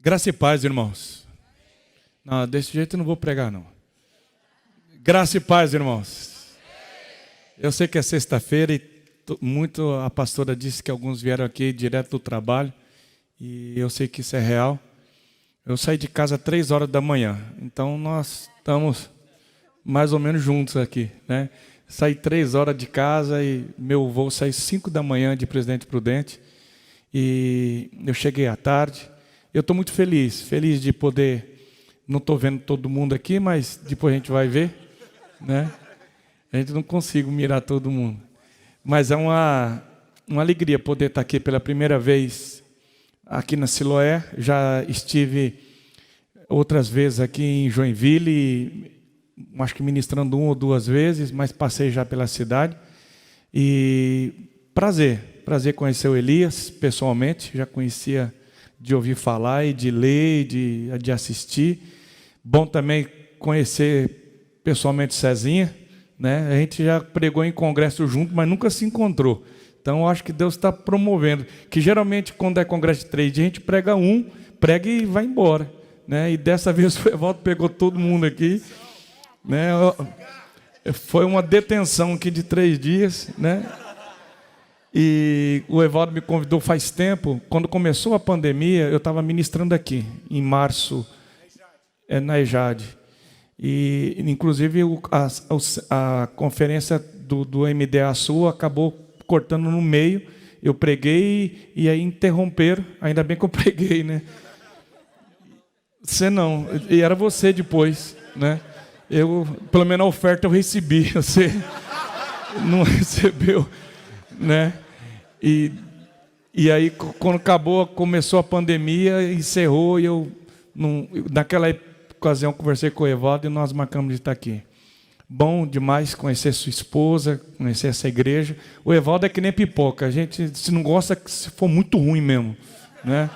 Graça e paz, irmãos. Não, desse jeito eu não vou pregar, não. Graça e paz, irmãos. Eu sei que é sexta-feira e a pastora disse que alguns vieram aqui direto do trabalho. E eu sei que isso é real. Eu saí de casa às 3 horas da manhã. Então nós estamos mais ou menos juntos aqui, né? Saí 3 horas de casa e meu voo saiu 5 da manhã de Presidente Prudente. E eu cheguei à tarde. Eu estou muito feliz de poder, não estou vendo todo mundo aqui, mas depois a gente vai ver, né? A gente não consigo mirar todo mundo. Mas é uma alegria poder estar aqui pela primeira vez aqui na Siloé. Já estive outras vezes aqui em Joinville, acho que ministrando 1 ou 2 vezes, mas passei já pela cidade. E prazer conhecer o Elias pessoalmente, já conhecia de ouvir falar e de ler, de assistir. Bom também conhecer pessoalmente Cezinha, né? A gente já pregou em congresso junto, mas nunca se encontrou. Então, eu acho que Deus está promovendo. Que geralmente, quando é congresso de 3 dias, a gente prega e vai embora, né? E dessa vez o Evaldo pegou todo mundo aqui, né? Foi uma detenção aqui de 3 dias, né? E o Evaldo me convidou faz tempo. Quando começou a pandemia, eu estava ministrando aqui, em março, na EJAD. E, inclusive, a conferência do MDA Sul acabou cortando no meio. Eu preguei e aí interromperam. Ainda bem que eu preguei, né? Você não. E era você depois, né? Pelo menos a oferta eu recebi. Você não recebeu, né? E aí, quando começou a pandemia, encerrou, e naquela ocasião, conversei com o Evaldo e nós marcamos de estar aqui. Bom demais conhecer sua esposa, conhecer essa igreja. O Evaldo é que nem pipoca, a gente se não gosta, se for muito ruim mesmo, né?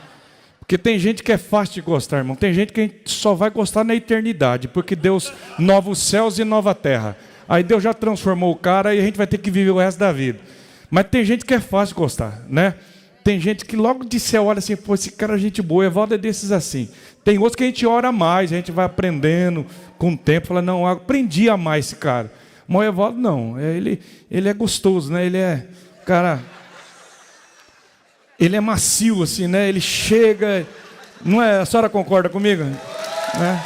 Porque tem gente que é fácil de gostar, irmão. Tem gente que a gente só vai gostar na eternidade, porque Deus, novos céus e nova terra. Aí Deus já transformou o cara e a gente vai ter que viver o resto da vida. Mas tem gente que é fácil de gostar, né? Tem gente que logo de céu olha assim, pô, esse cara é gente boa. Evaldo é desses assim. Tem outros que a gente ora mais, a gente vai aprendendo com o tempo. Fala, não, eu aprendi a amar esse cara. Mas o Evaldo não, ele é gostoso, né? Ele é, cara, ele é macio assim, né? Ele chega, não é? A senhora concorda comigo? Né?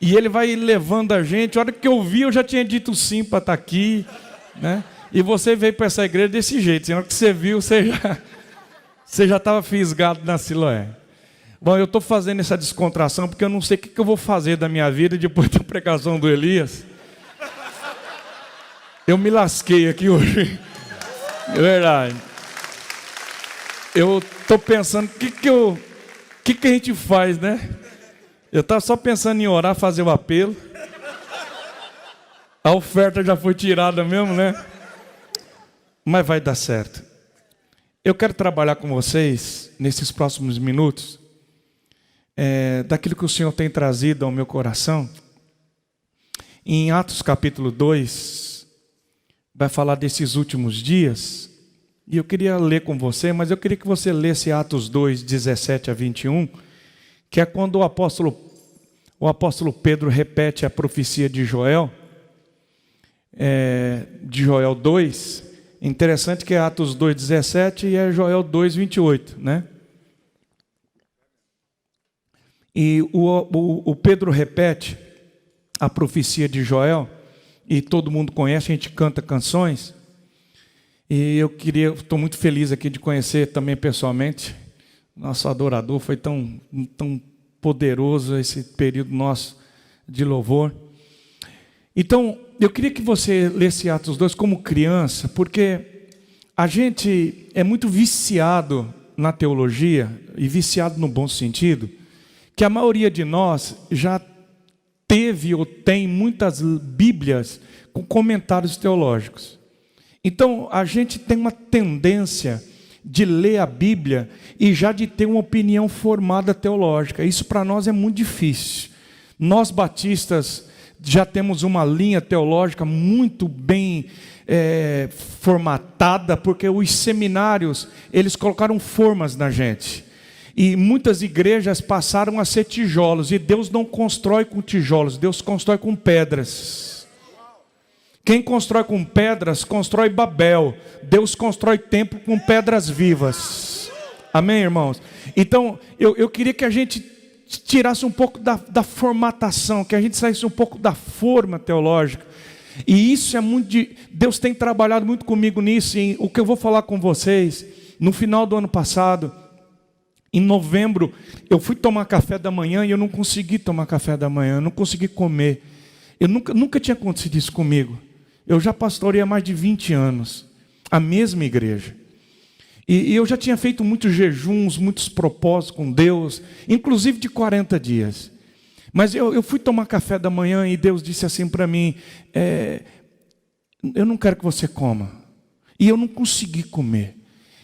E ele vai levando a gente. A hora que eu vi, eu já tinha dito sim para estar aqui, né? E você veio para essa igreja desse jeito. Na hora que você viu, você já estava fisgado na Siloé. Bom, eu estou fazendo essa descontração porque eu não sei o que eu vou fazer da minha vida depois da pregação do Elias. Eu me lasquei aqui hoje. É verdade. Eu estou pensando, o que a gente faz, né? Eu estava só pensando em orar, fazer o apelo. A oferta já foi tirada mesmo, né? Mas vai dar certo. Eu quero trabalhar com vocês, nesses próximos minutos, daquilo que o Senhor tem trazido ao meu coração. Em Atos capítulo 2, vai falar desses últimos dias. E eu queria ler com você, mas eu queria que você lesse Atos 2, 17 a 21, que é quando o apóstolo Pedro repete a profecia de Joel 2. Interessante que é Atos 2, 17 e é Joel 2, 28, né? E o Pedro repete a profecia de Joel, e todo mundo conhece, a gente canta canções. E estou muito feliz aqui de conhecer também pessoalmente nosso adorador. Foi tão poderoso esse período nosso de louvor. Então, eu queria que você lesse Atos 2 como criança, porque a gente é muito viciado na teologia, e viciado no bom sentido, que a maioria de nós já teve ou tem muitas bíblias com comentários teológicos. Então, a gente tem uma tendência de ler a Bíblia e já de ter uma opinião formada teológica. Isso para nós é muito difícil. Nós batistas já temos uma linha teológica muito bem formatada, porque os seminários, eles colocaram formas na gente. E muitas igrejas passaram a ser tijolos, e Deus não constrói com tijolos, Deus constrói com pedras. Quem constrói com pedras, constrói Babel. Deus constrói templo com pedras vivas. Amém, irmãos? Então, eu queria que a gente tirasse um pouco da formatação, que a gente saísse um pouco da forma teológica. E isso é muito Deus tem trabalhado muito comigo nisso. E o que eu vou falar com vocês, no final do ano passado, em novembro, eu fui tomar café da manhã e eu não consegui tomar café da manhã, eu não consegui comer. Eu nunca tinha acontecido isso comigo. Eu já pastorei há mais de 20 anos, a mesma igreja. E eu já tinha feito muitos jejuns, muitos propósitos com Deus, inclusive de 40 dias. Mas eu fui tomar café da manhã e Deus disse assim para mim, eu não quero que você coma. E eu não consegui comer.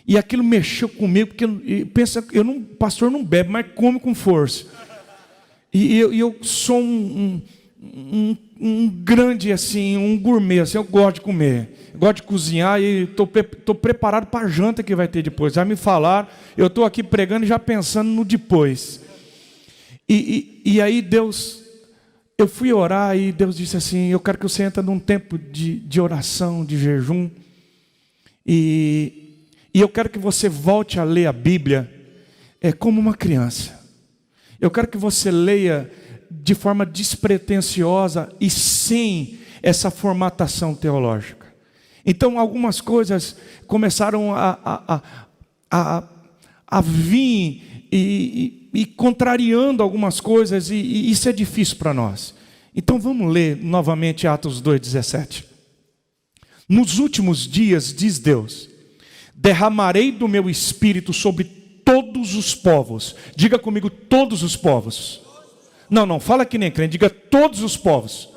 E aquilo mexeu comigo, porque pastor não bebe, mas come com força. E eu sou um grande, assim, um gourmet, assim, eu gosto de comer, eu gosto de cozinhar e estou preparado para a janta que vai ter depois. Já me falaram, eu estou aqui pregando e já pensando no depois. E aí eu fui orar e Deus disse assim, eu quero que você entre num tempo de oração, de jejum, e eu quero que você volte a ler a Bíblia como uma criança. Eu quero que você leia de forma despretensiosa e sem essa formatação teológica. Então algumas coisas começaram a vir e contrariando algumas coisas, e isso é difícil para nós. Então vamos ler novamente Atos 2,17. Nos últimos dias, diz Deus, derramarei do meu espírito sobre todos os povos. Diga comigo, todos os povos. Não, fala que nem crente, diga todos os povos.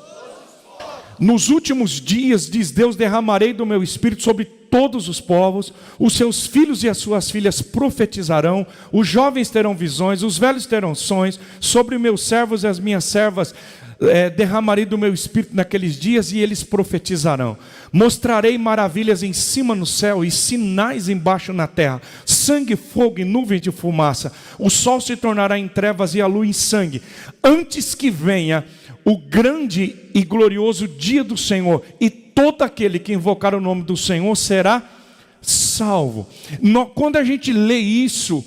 Nos últimos dias, diz Deus, derramarei do meu espírito sobre todos os povos, os seus filhos e as suas filhas profetizarão, os jovens terão visões, os velhos terão sonhos, sobre meus servos e as minhas servas derramarei do meu espírito naqueles dias e eles profetizarão. Mostrarei maravilhas em cima no céu e sinais embaixo na terra, sangue, fogo e nuvens de fumaça. O sol se tornará em trevas e a lua em sangue, antes que venha o grande e glorioso dia do Senhor, e todo aquele que invocar o nome do Senhor será salvo. Quando a gente lê isso,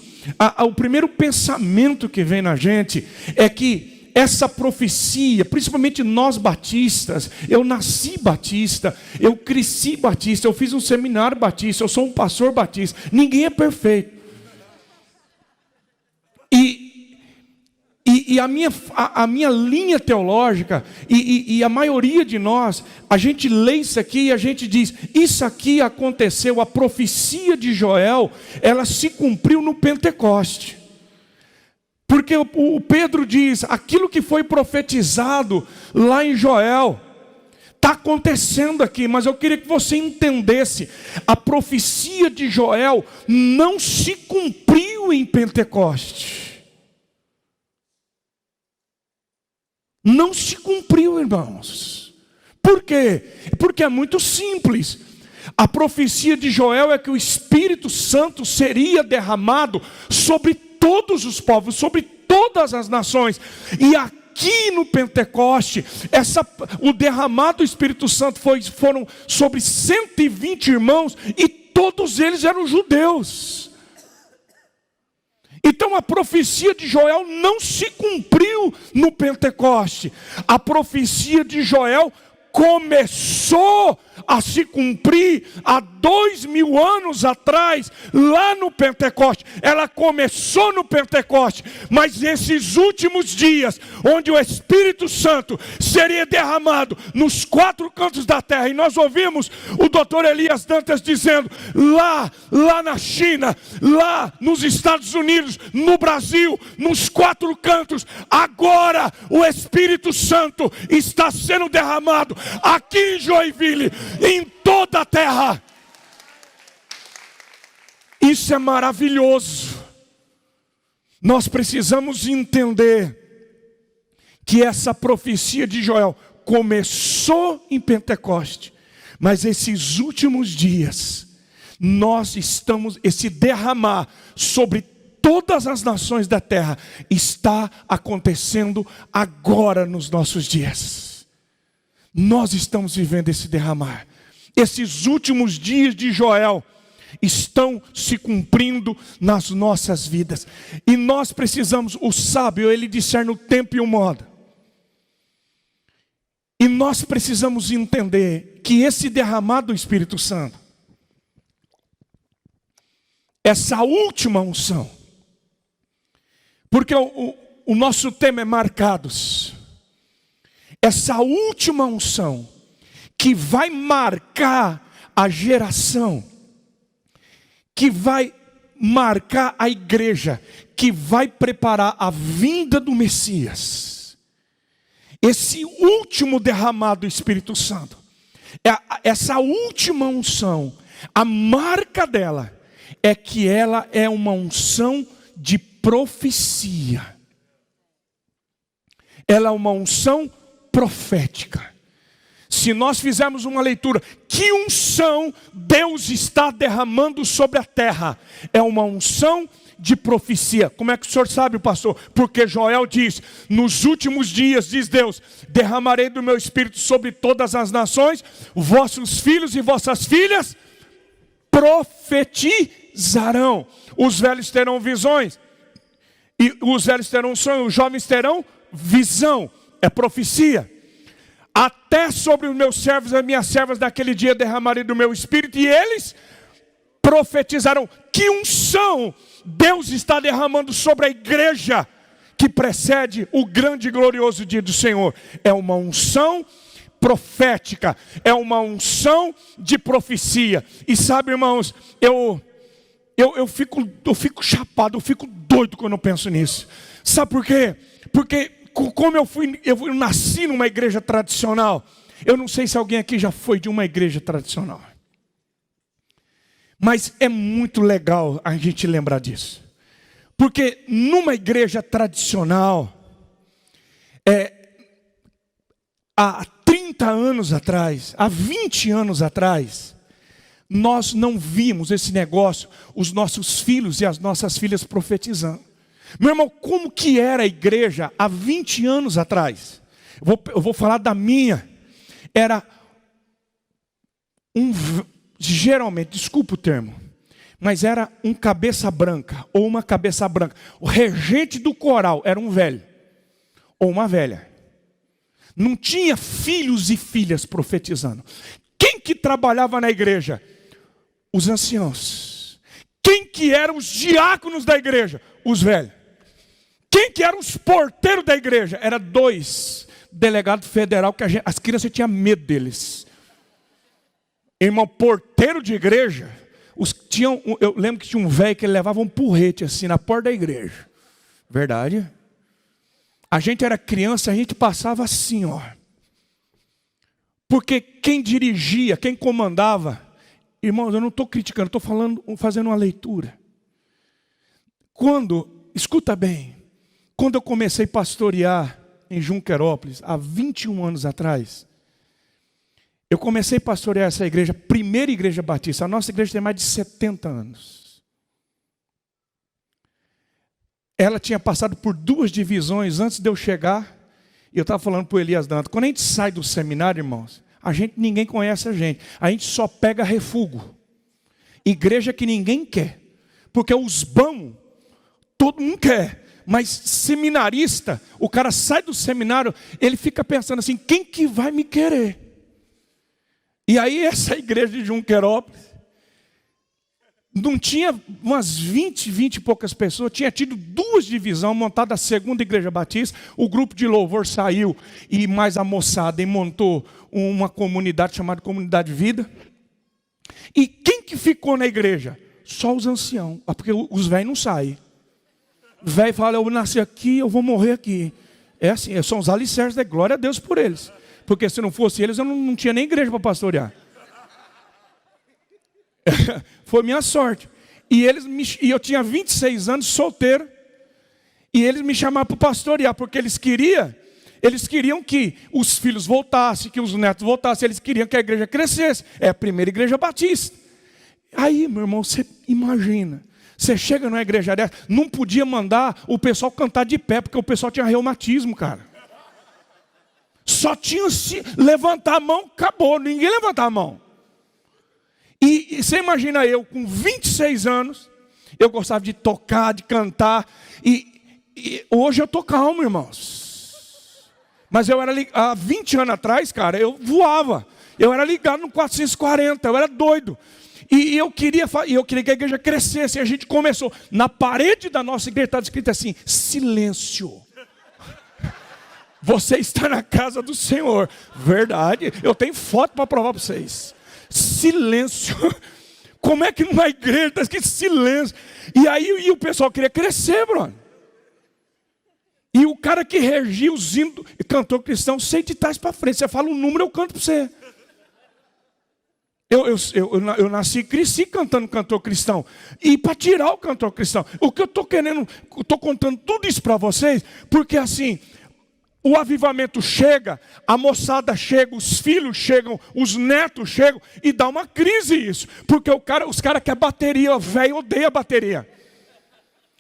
o primeiro pensamento que vem na gente é que essa profecia, principalmente nós batistas, eu nasci batista, eu cresci batista, eu fiz um seminário batista, eu sou um pastor batista, ninguém é perfeito. E a minha linha teológica, e a maioria de nós, a gente lê isso aqui e a gente diz, isso aqui aconteceu, a profecia de Joel, ela se cumpriu no Pentecoste. Porque o Pedro diz, aquilo que foi profetizado lá em Joel, está acontecendo aqui, mas eu queria que você entendesse, a profecia de Joel não se cumpriu em Pentecoste. Não se cumpriu, irmãos. Por quê? Porque é muito simples. A profecia de Joel é que o Espírito Santo seria derramado sobre todos os povos, sobre todas as nações. E aqui no Pentecoste, o derramado do Espírito Santo foram sobre 120 irmãos, e todos eles eram judeus. Então a profecia de Joel não se cumpriu no Pentecoste. A profecia de Joel começou a se cumprir há 2000 anos atrás, lá no Pentecoste. Ela começou no Pentecoste, mas esses últimos dias, onde o Espírito Santo seria derramado nos 4 cantos da terra, e nós ouvimos o doutor Elias Dantas dizendo, lá na China, lá nos Estados Unidos, no Brasil, nos 4 cantos, agora o Espírito Santo está sendo derramado aqui em Joinville, em toda a terra. Isso é maravilhoso. Nós precisamos entender que essa profecia de Joel começou em Pentecoste, mas esses últimos dias, esse derramar sobre todas as nações da terra, está acontecendo agora nos nossos dias. Nós estamos vivendo esse derramar. Esses últimos dias de Joel estão se cumprindo nas nossas vidas. E nós precisamos, o sábio, ele discerne o tempo e o modo. E nós precisamos entender que esse derramar do Espírito Santo, essa última unção, porque o nosso tema é marcados, essa última unção, que vai marcar a geração, que vai marcar a igreja, que vai preparar a vinda do Messias. Esse último derramado do Espírito Santo, essa última unção, a marca dela é que ela é uma unção de profecia. Ela é uma unção profética. Se nós fizermos uma leitura, que unção Deus está derramando sobre a terra? É uma unção de profecia. Como é que o senhor sabe, pastor? Porque Joel diz, nos últimos dias, diz Deus, derramarei do meu espírito sobre todas as nações, vossos filhos e vossas filhas profetizarão. Os velhos terão visões, e os velhos terão sonhos, os jovens terão visão. É profecia. Até sobre os meus servos e minhas servas daquele dia derramarei do meu espírito e eles profetizarão. Que unção Deus está derramando sobre a igreja que precede o grande e glorioso dia do Senhor. É uma unção profética, é uma unção de profecia. E sabe, irmãos, eu fico chapado, eu fico doido quando eu penso nisso. Sabe por quê? Porque como eu nasci numa igreja tradicional. Eu não sei se alguém aqui já foi de uma igreja tradicional. Mas é muito legal a gente lembrar disso. Porque numa igreja tradicional, há 30 anos atrás, há 20 anos atrás, nós não vimos esse negócio, os nossos filhos e as nossas filhas profetizando. Meu irmão, como que era a igreja há 20 anos atrás? Eu vou falar da minha. Era geralmente, desculpa o termo, mas era um cabeça branca ou uma cabeça branca. O regente do coral era um velho ou uma velha. Não tinha filhos e filhas profetizando. Quem que trabalhava na igreja? Os anciãos. Quem que eram os diáconos da igreja? Os velhos. Quem que eram os porteiros da igreja? Era 2 delegados federal que as crianças tinham medo deles. Irmão, porteiro de igreja, eu lembro que tinha um velho que ele levava um porrete assim na porta da igreja. Verdade? A gente era criança, a gente passava assim, ó. Porque quem dirigia, quem comandava, irmãos, eu não estou criticando, estou fazendo uma leitura. Escuta bem, quando eu comecei a pastorear em Junquerópolis, há 21 anos atrás, eu comecei a pastorear essa igreja, primeira igreja batista. A nossa igreja tem mais de 70 anos. Ela tinha passado por 2 divisões antes de eu chegar. E eu estava falando para o Elias Dantas, quando a gente sai do seminário, irmãos, ninguém conhece a gente só pega refúgio. Igreja que ninguém quer. Porque os bons, todo mundo quer. Mas seminarista, o cara sai do seminário, ele fica pensando assim, quem que vai me querer? E aí essa igreja de Junquerópolis, não tinha umas 20 e poucas pessoas, tinha tido 2 divisões, montada a segunda igreja batista, o grupo de louvor saiu, e mais a moçada, e montou uma comunidade chamada Comunidade Vida. E quem que ficou na igreja? Só os anciãos, porque os velhos não saem. O velho fala, eu nasci aqui, eu vou morrer aqui. É assim, são os alicerces da glória a Deus por eles. Porque se não fosse eles, eu não tinha nem igreja para pastorear. Foi minha sorte. E eu tinha 26 anos, solteiro. E eles me chamaram para pastorear, porque eles queriam Eles queriam que os filhos voltassem, que os netos voltassem, eles queriam que a igreja crescesse. É a primeira igreja batista. Aí, meu irmão, você imagina, você chega numa igreja dessa, não podia mandar o pessoal cantar de pé, porque o pessoal tinha reumatismo, cara. Só tinha se levantar a mão, acabou, ninguém levantar a mão. E você imagina eu, com 26 anos, eu gostava de tocar, de cantar, e hoje eu estou calmo, irmãos. Mas eu era, há 20 anos atrás, cara, eu voava. Eu era ligado no 440, eu era doido. E eu queria que a igreja crescesse. E a gente começou. Na parede da nossa igreja está escrito assim: silêncio. Você está na casa do Senhor. Verdade. Eu tenho foto para provar para vocês. Silêncio. Como é que numa igreja está escrito silêncio? E o pessoal queria crescer, brother. E o cara que regia os hinos, cantor cristão, sei de trás para frente. Você fala um número, eu canto para você. Eu nasci e cresci cantando cantor cristão. E para tirar o cantor cristão, o que eu estou querendo, estou contando tudo isso para vocês, porque assim, o avivamento chega, a moçada chega, os filhos chegam, os netos chegam, e dá uma crise isso. Porque os caras querem bateria, o velho odeia bateria.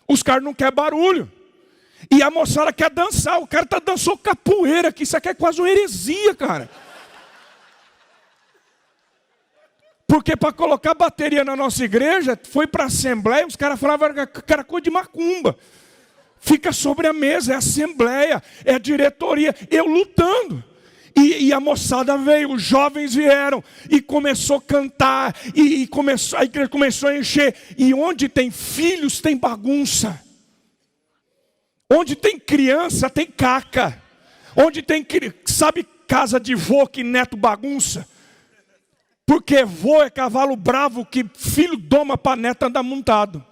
Os caras não querem barulho. E a moçada quer dançar, o cara dançou capoeira, que isso aqui é quase uma heresia, cara. Porque para colocar bateria na nossa igreja, foi para a assembleia, os caras falavam que era coisa de macumba. Fica sobre a mesa, é a assembleia, é a diretoria, eu lutando. E a moçada veio, os jovens vieram, e começou a cantar, a igreja começou a encher. E onde tem filhos, tem bagunça. Onde tem criança, tem caca. Onde tem, sabe, casa de vô que neto bagunça? Porque vô é cavalo bravo que filho doma para neto andar montado.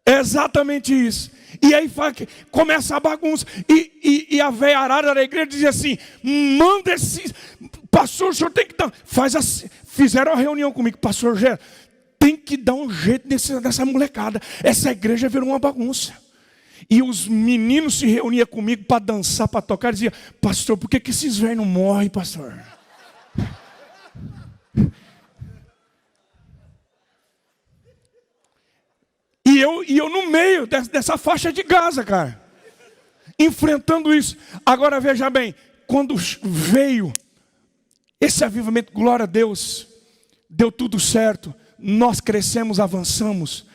É exatamente isso. E aí começa a bagunça. E a velha arara da igreja dizia assim: manda esse pastor, o senhor tem que dar. Fizeram uma reunião comigo, pastor Gé, tem que dar um jeito nessa molecada. Essa igreja virou uma bagunça. E os meninos se reuniam comigo para dançar, para tocar. E diziam: pastor, por que esses velhos não morrem, pastor? E eu no meio dessa faixa de Gaza, cara, enfrentando isso. Agora veja bem, quando veio esse avivamento, glória a Deus, deu tudo certo, nós crescemos, avançamos.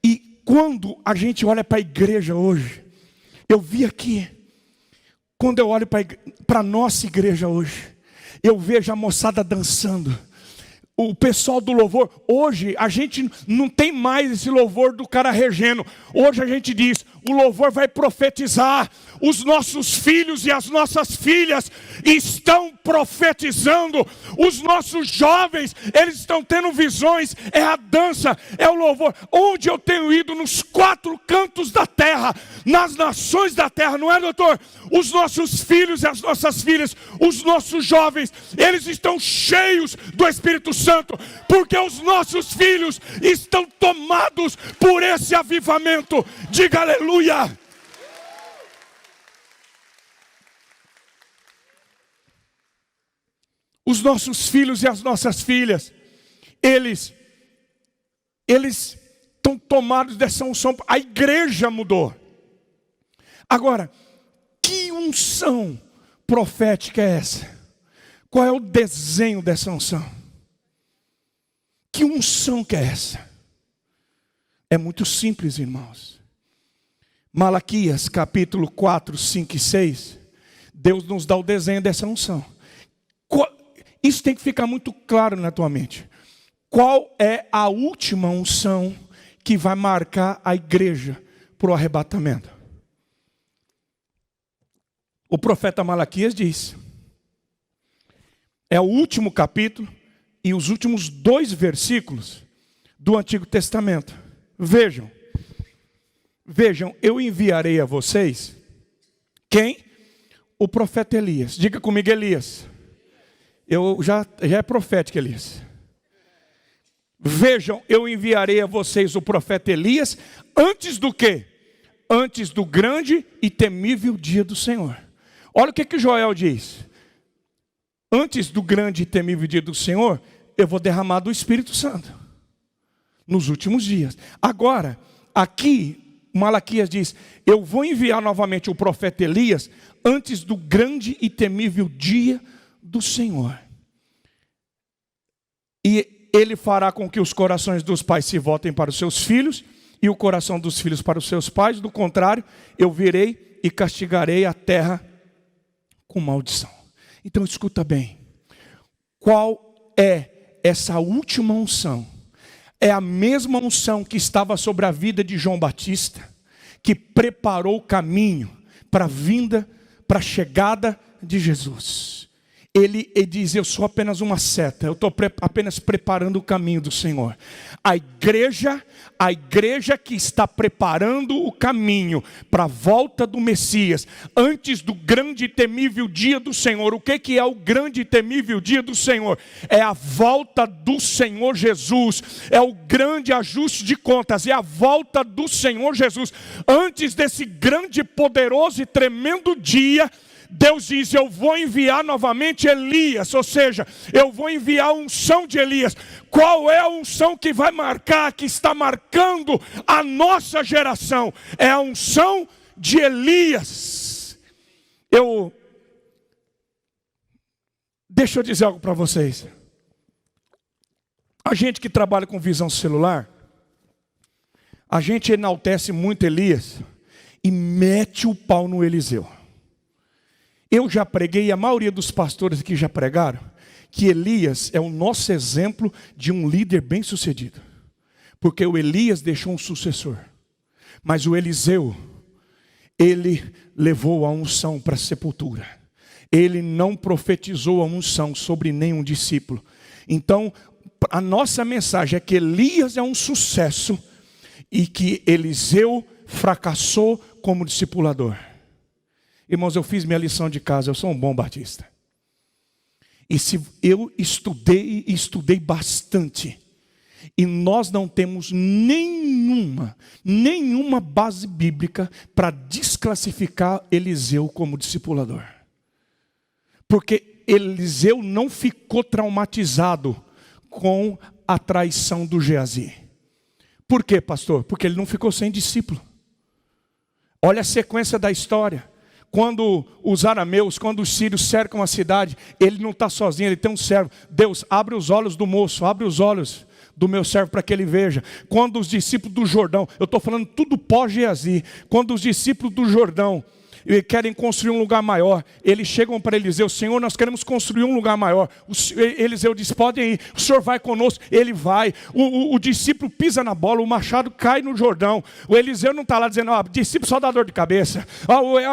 E quando a gente olha para a igreja hoje, eu vi aqui, quando eu olho para a nossa igreja hoje, eu vejo a moçada dançando. O pessoal do louvor, hoje a gente não tem mais esse louvor do cara regendo. Hoje a gente diz, o louvor vai profetizar. Os nossos filhos e as nossas filhas estão profetizando. Os nossos jovens, eles estão tendo visões. É a dança, é o louvor. Onde eu tenho ido, nos 4 cantos da terra, nas nações da terra, não é, doutor? Os nossos filhos e as nossas filhas, os nossos jovens, eles estão cheios do Espírito Santo, porque os nossos filhos estão tomados por esse avivamento. Diga aleluia. Os nossos filhos e as nossas filhas, eles estão tomados dessa unção. A igreja mudou. Agora, que unção profética é essa? Qual é o desenho dessa unção? Que unção que é essa? É muito simples, irmãos. Malaquias capítulo 4, 5 e 6, Deus nos dá o desenho dessa unção. Isso tem que ficar muito claro na tua mente. Qual é a última unção que vai marcar a igreja para o arrebatamento? O profeta Malaquias diz, é o último capítulo e os últimos 2 versículos do Antigo Testamento. Vejam, eu enviarei a vocês, quem? O profeta Elias. Diga comigo, Elias. Já é profético, Elias. Vejam, eu enviarei a vocês o profeta Elias, antes do quê? Antes do grande e temível dia do Senhor. Olha o que Joel diz. Antes do grande e temível dia do Senhor, eu vou derramar do Espírito Santo. Nos últimos dias. Agora, aqui, Malaquias diz, eu vou enviar novamente o profeta Elias, antes do grande e temível dia do Senhor. E ele fará com que os corações dos pais se voltem para os seus filhos, e o coração dos filhos para os seus pais. Do contrário, eu virei e castigarei a terra com maldição. Então escuta bem. Qual é essa última unção? É a mesma unção que estava sobre a vida de João Batista, que preparou o caminho para a vinda, para a chegada de Jesus. Ele diz, eu sou apenas uma seta, eu estou apenas preparando o caminho do Senhor. A igreja que está preparando o caminho para a volta do Messias, antes do grande e temível dia do Senhor. O que é o grande e temível dia do Senhor? É a volta do Senhor Jesus, é o grande ajuste de contas, é a volta do Senhor Jesus. Antes desse grande, poderoso e tremendo dia, Deus diz, eu vou enviar novamente Elias, ou seja, eu vou enviar a unção de Elias. Qual é a unção que vai marcar, que está marcando a nossa geração? É a unção de Elias. Deixa eu dizer algo para vocês. A gente que trabalha com visão celular, a gente enaltece muito Elias e mete o pau no Eliseu. Eu já preguei, e a maioria dos pastores aqui já pregaram, que Elias é o nosso exemplo de um líder bem-sucedido. Porque o Elias deixou um sucessor. Mas o Eliseu, ele levou a unção para a sepultura. Ele não profetizou a unção sobre nenhum discípulo. Então, a nossa mensagem é que Elias é um sucesso e que Eliseu fracassou como discipulador. Irmãos, eu fiz minha lição de casa, eu sou um bom batista. E se eu estudei bastante, e nós não temos nenhuma base bíblica para desclassificar Eliseu como discipulador. Porque Eliseu não ficou traumatizado com a traição do Geazi. Por quê, pastor? Porque ele não ficou sem discípulo. Olha a sequência da história. Quando os arameus, quando os sírios cercam a cidade, ele não está sozinho, ele tem um servo. Deus, abre os olhos do moço, abre os olhos do meu servo para que ele veja. Quando os discípulos do Jordão, eu estou falando tudo pós-Geazi, quando os discípulos do Jordão querem construir um lugar maior, eles chegam para Eliseu, Senhor, nós queremos construir um lugar maior. Eliseu diz, podem ir, o Senhor vai conosco, ele vai. O discípulo pisa na bola, o machado cai no Jordão. O Eliseu não está lá dizendo, discípulo só dá dor de cabeça,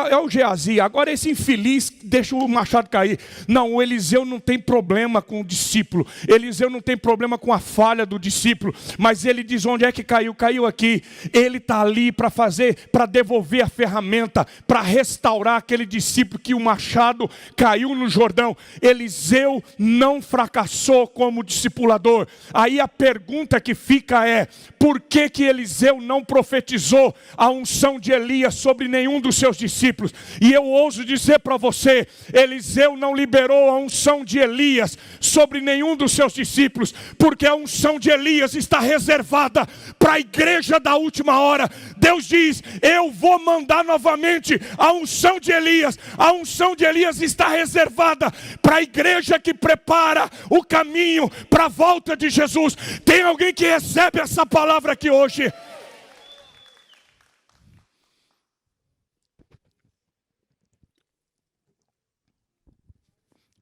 é o Geazi, agora esse infeliz deixa o machado cair. Não, o Eliseu não tem problema com o discípulo, Eliseu não tem problema com a falha do discípulo, mas ele diz, onde é que caiu? Caiu aqui. Ele está ali para devolver a ferramenta, para restaurar aquele discípulo que o machado caiu no Jordão. Eliseu não fracassou como discipulador. Aí a pergunta que fica é, por que Eliseu não profetizou a unção de Elias sobre nenhum dos seus discípulos? E eu ouso dizer para você, Eliseu não liberou a unção de Elias sobre nenhum dos seus discípulos, porque a unção de Elias está reservada para a igreja da última hora. Deus diz, eu vou mandar novamente a unção de Elias. A unção de Elias está reservada para a igreja que prepara o caminho para a volta de Jesus. Tem alguém que recebe essa palavra aqui hoje?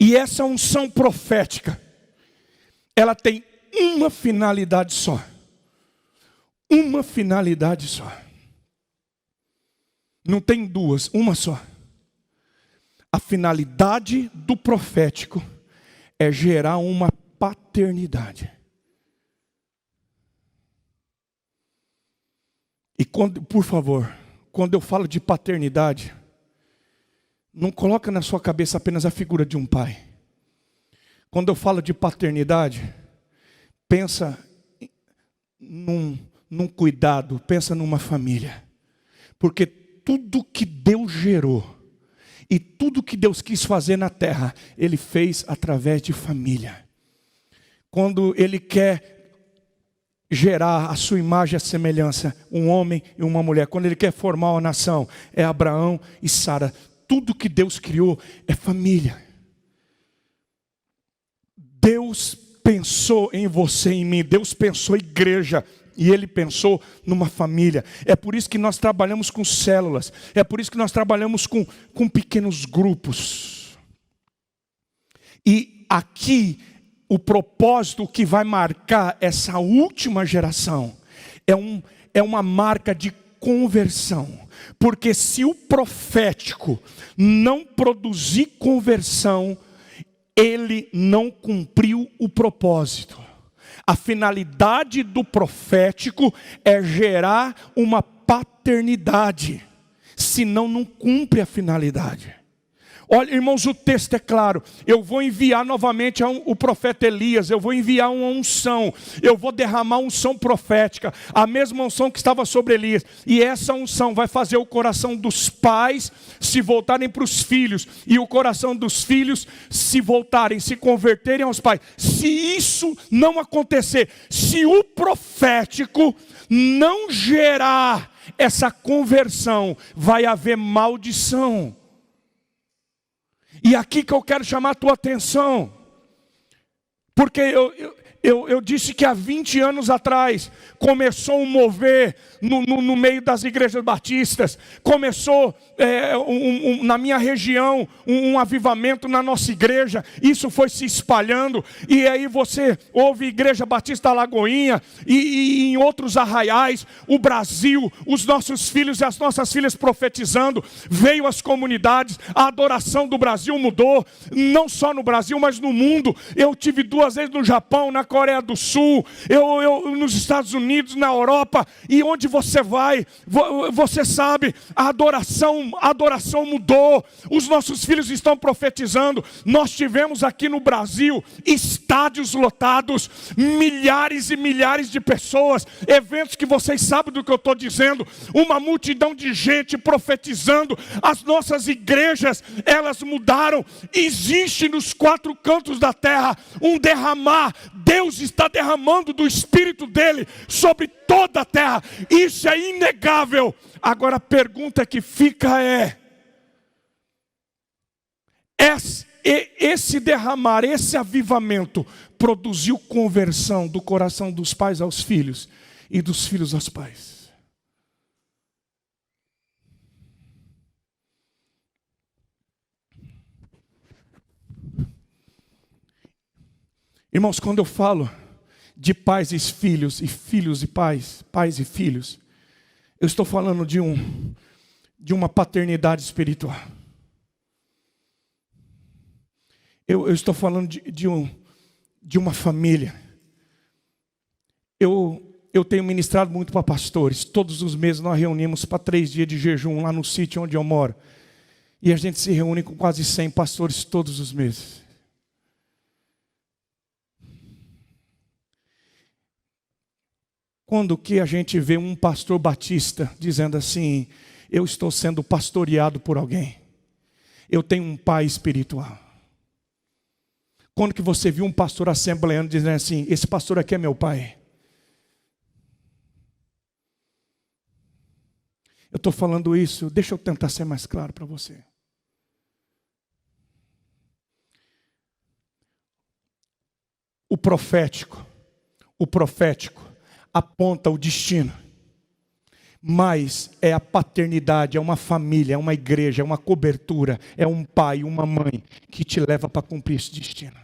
E essa unção profética, ela tem uma finalidade só. Uma finalidade só. Não tem duas, uma só. A finalidade do profético é gerar uma paternidade. E por favor, quando eu falo de paternidade, não coloca na sua cabeça apenas a figura de um pai. Quando eu falo de paternidade, pensa num cuidado, pensa numa família. Porque tudo que Deus gerou e tudo que Deus quis fazer na terra, Ele fez através de família. Quando Ele quer gerar a sua imagem e a semelhança, um homem e uma mulher. Quando Ele quer formar uma nação, é Abraão e Sara. Tudo que Deus criou é família. Deus pensou em você e em mim. Deus pensou em igreja. E Ele pensou numa família. É por isso que nós trabalhamos com células. É por isso que nós trabalhamos com pequenos grupos. E aqui, o propósito que vai marcar essa última geração é uma marca de conversão. Porque se o profético não produzir conversão, ele não cumpriu o propósito. A finalidade do profético é gerar uma paternidade, senão não cumpre a finalidade. Olha, irmãos, o texto é claro. Eu vou enviar novamente o profeta Elias. Eu vou enviar uma unção. Eu vou derramar unção profética. A mesma unção que estava sobre Elias. E essa unção vai fazer o coração dos pais se voltarem para os filhos. E o coração dos filhos se voltarem, se converterem aos pais. Se isso não acontecer, se o profético não gerar essa conversão, vai haver maldição. E aqui que eu quero chamar a tua atenção, porque eu disse que há 20 anos atrás começou um mover no meio das igrejas batistas, começou na minha região um avivamento na nossa igreja, isso foi se espalhando, e aí você ouve Igreja Batista Lagoinha e em outros arraiais, o Brasil, os nossos filhos e as nossas filhas profetizando, veio às comunidades, a adoração do Brasil mudou, não só no Brasil, mas no mundo. Eu tive 2 vezes no Japão, na Coreia do Sul, eu nos Estados Unidos, na Europa, e onde você vai, você sabe, a adoração mudou, os nossos filhos estão profetizando. Nós tivemos aqui no Brasil estádios lotados, milhares e milhares de pessoas, eventos que vocês sabem do que eu estou dizendo, uma multidão de gente profetizando. As nossas igrejas, elas mudaram. Existe nos 4 cantos da terra um derramar. Deus está derramando do Espírito dele sobre toda a terra. Isso é inegável. Agora a pergunta que fica é: esse derramar, esse avivamento produziu conversão do coração dos pais aos filhos e dos filhos aos pais? Irmãos, quando eu falo de pais e filhos e pais, pais e filhos, eu estou falando de uma paternidade espiritual. Eu estou falando de uma família. Eu tenho ministrado muito para pastores. Todos os meses nós reunimos para 3 dias de jejum lá no sítio onde eu moro. E a gente se reúne com quase 100 pastores todos os meses. Quando que a gente vê um pastor batista dizendo assim: eu estou sendo pastoreado por alguém, eu tenho um pai espiritual? Quando que você viu um pastor assembleano dizendo assim: esse pastor aqui é meu pai? Eu estou falando isso, deixa eu tentar ser mais claro para você. O profético aponta o destino, mas é a paternidade, é uma família, é uma igreja, é uma cobertura, é um pai, uma mãe que te leva para cumprir esse destino.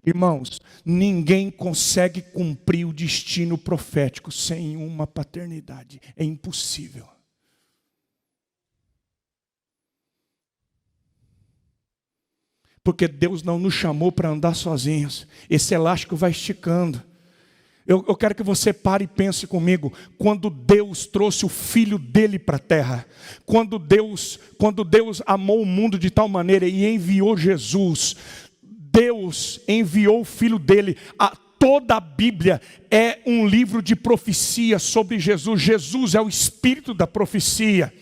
Irmãos, ninguém consegue cumprir o destino profético sem uma paternidade, é impossível. Porque Deus não nos chamou para andar sozinhos, esse elástico vai esticando. Eu quero que você pare e pense comigo. Quando Deus trouxe o Filho dele para a terra, quando Deus amou o mundo de tal maneira e enviou Jesus, Deus enviou o Filho dele. Toda a Bíblia é um livro de profecia sobre Jesus. Jesus é o espírito da profecia.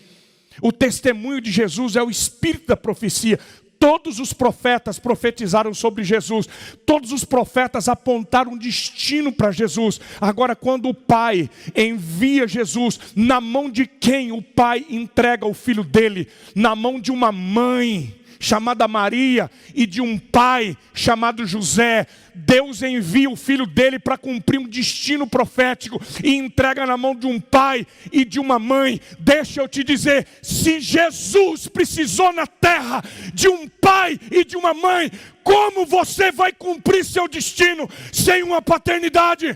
O testemunho de Jesus é o espírito da profecia. Todos os profetas profetizaram sobre Jesus. Todos os profetas apontaram um destino para Jesus. Agora, quando o Pai envia Jesus, na mão de quem o Pai entrega o filho dele? Na mão de uma mãe chamada Maria e de um pai chamado José. Deus envia o filho dele para cumprir um destino profético e entrega na mão de um pai e de uma mãe. Deixa eu te dizer, se Jesus precisou na terra de um pai e de uma mãe, como você vai cumprir seu destino sem uma paternidade?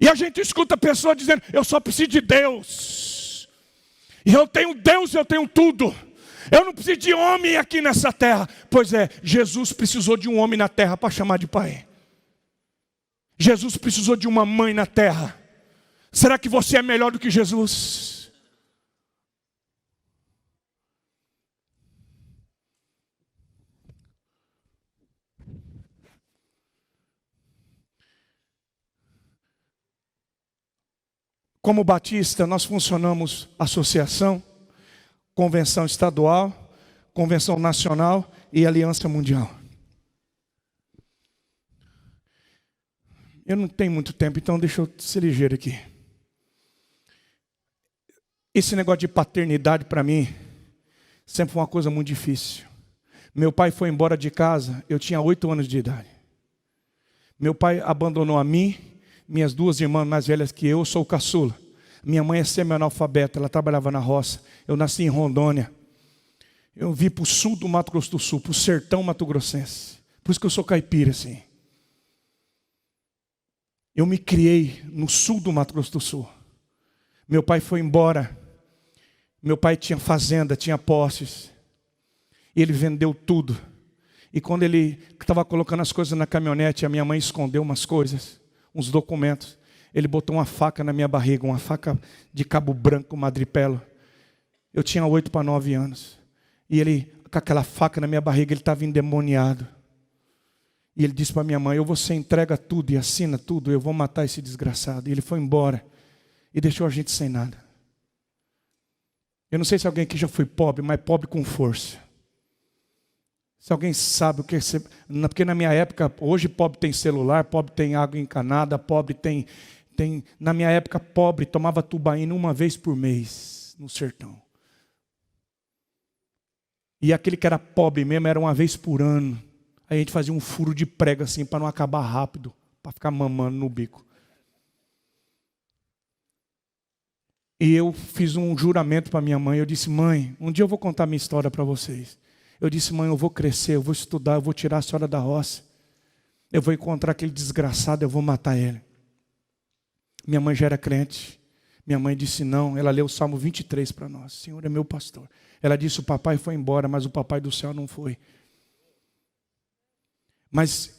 E a gente escuta pessoas dizendo, eu só preciso de Deus. E eu tenho Deus, eu tenho tudo. Eu não preciso de homem aqui nessa terra. Pois é, Jesus precisou de um homem na terra para chamar de pai. Jesus precisou de uma mãe na terra. Será que você é melhor do que Jesus? Como batista, nós funcionamos associação, convenção estadual, convenção nacional e aliança mundial. Eu não tenho muito tempo, então deixa eu ser ligeiro aqui. Esse negócio de paternidade para mim sempre foi uma coisa muito difícil. Meu pai foi embora de casa, eu tinha 8 anos de idade. Meu pai abandonou a mim, minhas 2 irmãs mais velhas que eu sou o caçula. Minha mãe é semi-analfabeta, ela trabalhava na roça. Eu nasci em Rondônia. Eu vim para o sul do Mato Grosso do Sul, para o sertão mato-grossense. Por isso que eu sou caipira, assim. Eu me criei no sul do Mato Grosso do Sul. Meu pai foi embora. Meu pai tinha fazenda, tinha posses. E ele vendeu tudo. E quando ele estava colocando as coisas na caminhonete, a minha mãe escondeu umas coisas, uns documentos. Ele botou uma faca na minha barriga, uma faca de cabo branco, madripelo. Eu tinha 8 para 9 anos. E ele, com aquela faca na minha barriga, ele estava endemoniado. E ele disse para minha mãe, ou você entrega tudo e assina tudo, eu vou matar esse desgraçado. E ele foi embora e deixou a gente sem nada. Eu não sei se alguém aqui já foi pobre, mas pobre com força. Se alguém sabe o que é ser... Porque na minha época, hoje pobre tem celular, pobre tem água encanada, pobre tem... Na minha época, pobre tomava tubaína uma vez por mês no sertão. E aquele que era pobre mesmo era uma vez por ano. Aí a gente fazia um furo de prego assim para não acabar rápido, para ficar mamando no bico. E eu fiz um juramento para minha mãe. Eu disse, mãe, um dia eu vou contar minha história para vocês. Eu disse, mãe, eu vou crescer, eu vou estudar, eu vou tirar a senhora da roça. Eu vou encontrar aquele desgraçado, eu vou matar ele. Minha mãe já era crente. Minha mãe disse não. Ela leu o Salmo 23 para nós. Senhor é meu pastor. Ela disse, o papai foi embora, mas o papai do céu não foi. Mas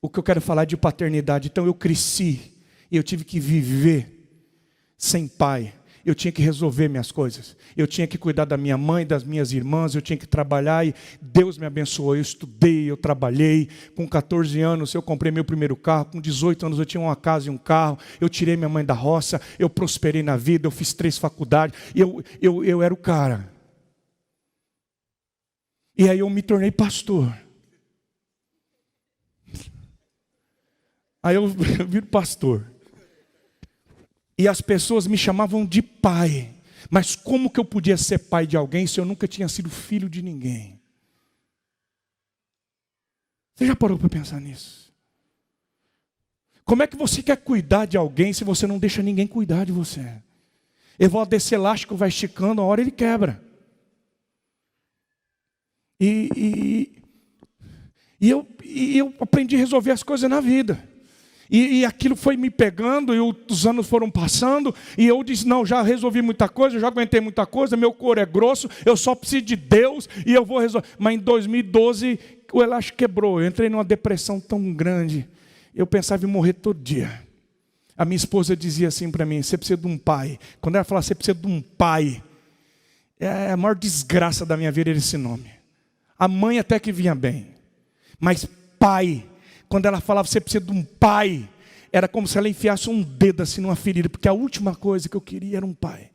o que eu quero falar é de paternidade. Então eu cresci e eu tive que viver sem pai. Eu tinha que resolver minhas coisas. Eu tinha que cuidar da minha mãe, das minhas irmãs. Eu tinha que trabalhar e Deus me abençoou. Eu estudei, eu trabalhei. Com 14 anos eu comprei meu primeiro carro. Com 18 anos eu tinha uma casa e um carro. Eu tirei minha mãe da roça. Eu prosperei na vida. Eu fiz 3 faculdades. Eu era o cara. E aí eu me tornei pastor. Aí eu viro pastor. E as pessoas me chamavam de pai. Mas como que eu podia ser pai de alguém se eu nunca tinha sido filho de ninguém? Você já parou para pensar nisso? Como é que você quer cuidar de alguém se você não deixa ninguém cuidar de você? Eu vou desse elástico, vai esticando, a hora ele quebra. E eu aprendi a resolver as coisas na vida. E aquilo foi me pegando, e os anos foram passando, e eu disse, não, já resolvi muita coisa, já aguentei muita coisa, meu couro é grosso, eu só preciso de Deus, e eu vou resolver. Mas em 2012, o elástico quebrou, eu entrei numa depressão tão grande, eu pensava em morrer todo dia. A minha esposa dizia assim para mim, você precisa de um pai. Quando ela falava, você precisa de um pai, a maior desgraça da minha vida era esse nome. A mãe até que vinha bem. Mas pai, quando ela falava, você precisa de um pai, era como se ela enfiasse um dedo assim numa ferida, porque a última coisa que eu queria era um pai.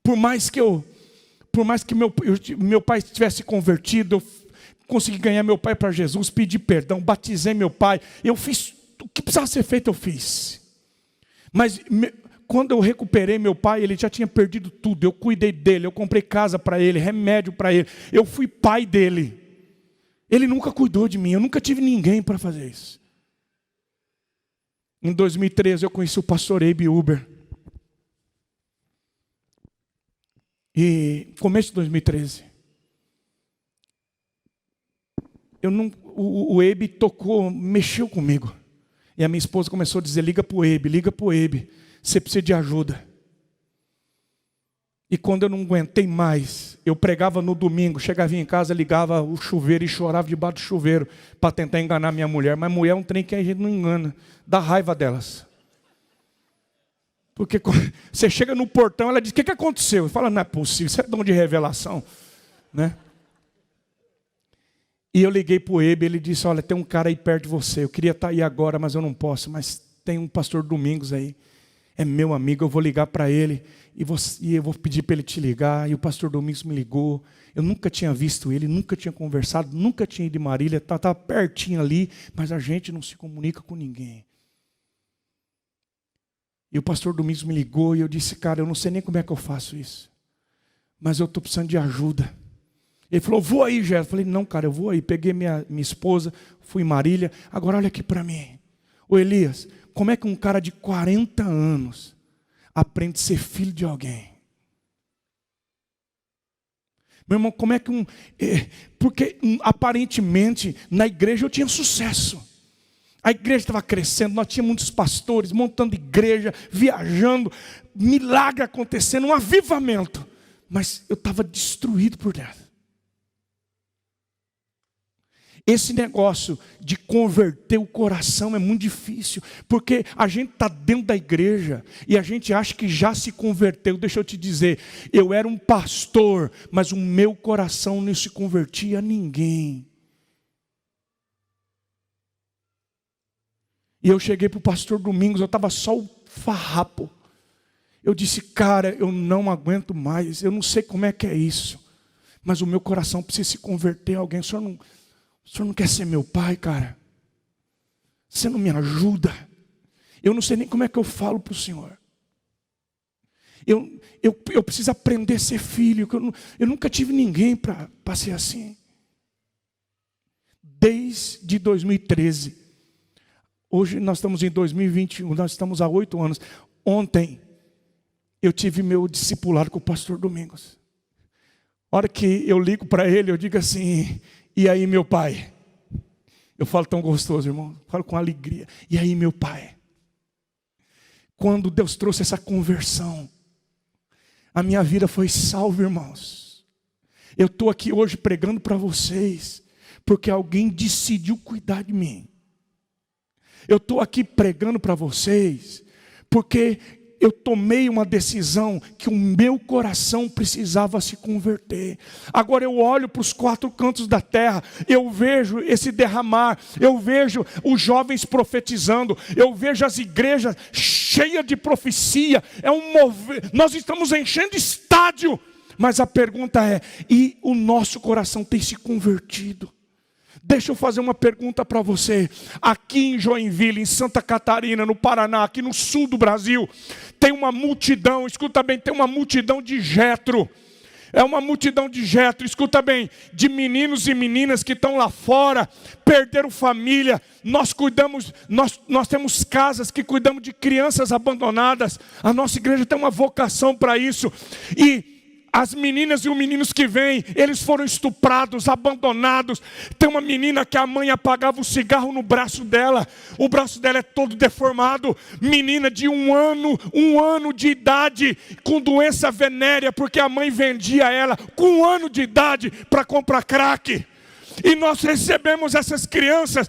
Por mais que meu pai tivesse convertido, eu consegui ganhar meu pai para Jesus, pedi perdão, batizei meu pai, eu fiz o que precisava ser feito, eu fiz. Mas quando eu recuperei meu pai, ele já tinha perdido tudo. Eu cuidei dele, eu comprei casa para ele, remédio para ele. Eu fui pai dele. Ele nunca cuidou de mim, eu nunca tive ninguém para fazer isso. Em 2013 eu conheci o pastor Abe Uber. E começo de 2013. O Abe tocou, mexeu comigo. E a minha esposa começou a dizer, liga para o Abe, você precisa de ajuda. E quando eu não aguentei mais, eu pregava no domingo, chegava em casa, ligava o chuveiro e chorava debaixo do chuveiro para tentar enganar minha mulher. Mas mulher é um trem que a gente não engana, dá raiva delas. Porque você chega no portão, ela diz, o que aconteceu? Eu falo, não é possível, isso é dom de revelação. Né? E eu liguei para o Abe, ele disse, olha, tem um cara aí perto de você, eu queria estar aí agora, mas eu não posso, mas tem um pastor Domingos aí, é meu amigo, eu vou ligar para ele, e eu vou pedir para ele te ligar, e o pastor Domingos me ligou, eu nunca tinha visto ele, nunca tinha conversado, nunca tinha ido em Marília, estava pertinho ali, mas a gente não se comunica com ninguém. E o pastor Domingos me ligou, e eu disse, cara, eu não sei nem como é que eu faço isso, mas eu estou precisando de ajuda. Ele falou, vou aí, Gerson. Eu falei, não, cara, eu vou aí. Peguei minha esposa, fui em Marília. Agora olha aqui para mim. Ô Elias, como é que um cara de 40 anos aprende a ser filho de alguém? Meu irmão, como é que porque aparentemente na igreja eu tinha sucesso. A igreja estava crescendo, nós tínhamos muitos pastores, montando igreja, viajando, milagre acontecendo, um avivamento. Mas eu estava destruído por dentro. Esse negócio de converter o coração é muito difícil, porque a gente está dentro da igreja e a gente acha que já se converteu. Deixa eu te dizer, eu era um pastor, mas o meu coração não se convertia a ninguém. E eu cheguei para o pastor Domingos, eu estava só o farrapo. Eu disse, cara, eu não aguento mais, eu não sei como é que é isso, mas o meu coração precisa se converter a alguém. O senhor não quer ser meu pai, cara? Você não me ajuda? Eu não sei nem como é que eu falo para o senhor. Eu preciso aprender a ser filho. Eu nunca tive ninguém para ser assim. Desde 2013. Hoje nós estamos em 2021, nós estamos há 8 anos. Ontem eu tive meu discipulado com o pastor Domingos. A hora que eu ligo para ele, eu digo assim, e aí meu pai? Eu falo tão gostoso, irmão, falo com alegria. E aí meu pai? Quando Deus trouxe essa conversão, a minha vida foi salva, irmãos. Eu estou aqui hoje pregando para vocês, porque alguém decidiu cuidar de mim. Eu estou aqui pregando para vocês, porque eu tomei uma decisão que o meu coração precisava se converter. Agora eu olho para os 4 cantos da terra, eu vejo esse derramar, eu vejo os jovens profetizando, eu vejo as igrejas cheias de profecia, nós estamos enchendo estádio, mas a pergunta é, e o nosso coração tem se convertido? Deixa eu fazer uma pergunta para você. Aqui em Joinville, em Santa Catarina, no Paraná, aqui no sul do Brasil, tem uma multidão, escuta bem, tem uma multidão de Jetro. É uma multidão de Jetro, escuta bem, de meninos e meninas que estão lá fora, perderam família. Nós temos casas que cuidamos de crianças abandonadas. A nossa igreja tem uma vocação para isso. E as meninas e os meninos que vêm, eles foram estuprados, abandonados. Tem uma menina que a mãe apagava o cigarro no braço dela. O braço dela é todo deformado. Menina de um ano de idade, com doença venérea, porque a mãe vendia ela com 1 ano de idade para comprar crack. E nós recebemos essas crianças,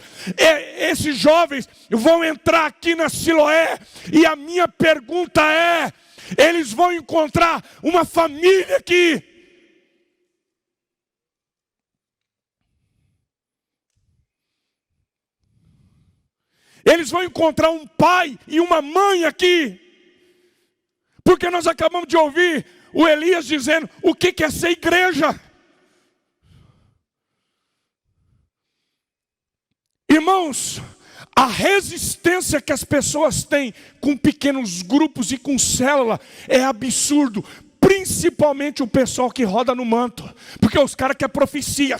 esses jovens vão entrar aqui na Siloé. E a minha pergunta é, eles vão encontrar uma família aqui. Eles vão encontrar um pai e uma mãe aqui. Porque nós acabamos de ouvir o Elias dizendo o que é ser igreja. Irmãos, a resistência que as pessoas têm com pequenos grupos e com célula é absurdo. Principalmente o pessoal que roda no manto. Porque os caras querem profecia.